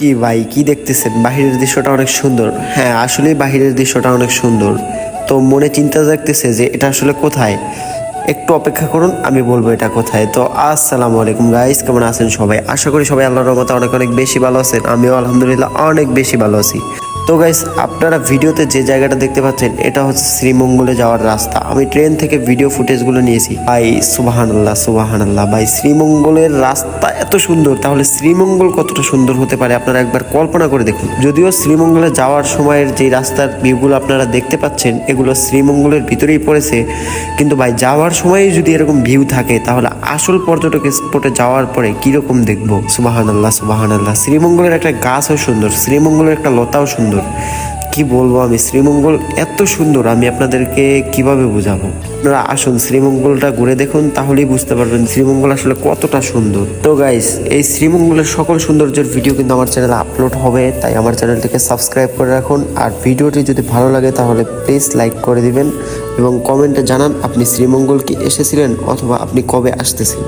কি ভাই, কি দেখতেছেন? বাহিরের দৃশ্যটা অনেক সুন্দর। হ্যাঁ, আসলেই বাহিরের দৃশ্যটা অনেক সুন্দর। তো মনে চিন্তা জাগতেছে যে এটা আসলে কোথায়। একটু অপেক্ষা করুন, আমি বলবো এটা কোথায়। তো আসসালামু আলাইকুম গাইস, কেমন আছেন সবাই? আশা করি সবাই আল্লাহর রহমতে অনেক অনেক বেশি ভালো আছেন। আমিও আলহামদুলিল্লাহ অনেক বেশি ভালো আছি। তো গাইস, আপনারা ভিডিওতে যে জায়গাটা দেখতে পাচ্ছেন এটা হচ্ছে শ্রীমঙ্গলে যাওয়ার রাস্তা। আমি ট্রেন থেকে ভিডিও ফুটেজগুলো নিয়েছি। ভাই সুবহানাল্লাহ সুবহানাল্লাহ, ভাই শ্রীমঙ্গলের রাস্তা এত সুন্দর, তাহলে শ্রীমঙ্গল কতটা সুন্দর হতে পারে আপনারা একবার কল্পনা করে দেখুন। যদিও শ্রীমঙ্গলে যাওয়ার সময়ের যে রাস্তার ভিউগুলো আপনারা দেখতে পাচ্ছেন এগুলো শ্রীমঙ্গলের ভিতরেই পড়েছে, কিন্তু ভাই যাওয়ার সময় যদি এরকম ভিউ থাকে তাহলে আসল পর্যটক স্পটে যাওয়ার পরে কিরকম দেখবো। সুবহানাল্লাহ সুবহানাল্লাহ। শ্রীমঙ্গলের একটা গাছও সুন্দর, শ্রীমঙ্গলের একটা লতাও সুন্দর। কি বলবো আমি, শ্রীমঙ্গল এত সুন্দর আমি আপনাদেরকে কিভাবে বোঝাবো। আপনারা আসুন শ্রীমঙ্গলটা ঘুরে দেখুন, তাহলেই বুঝতে পারবেন শ্রীমঙ্গল আসলে কতটা সুন্দর। তো গাইস, এই শ্রীমঙ্গলের সকল সৌন্দর্যের ভিডিও কিন্তু আমার চ্যানেলে আপলোড হবে, তাই আমার চ্যানেলটিকে সাবস্ক্রাইব করে রাখুন। আর ভিডিওটি যদি ভালো লাগে তাহলে প্লিজ লাইক করে দিবেন এবং কমেন্টে জানান আপনি শ্রীমঙ্গল কি এসেছিলেন অথবা আপনি কবে আসতেছেন।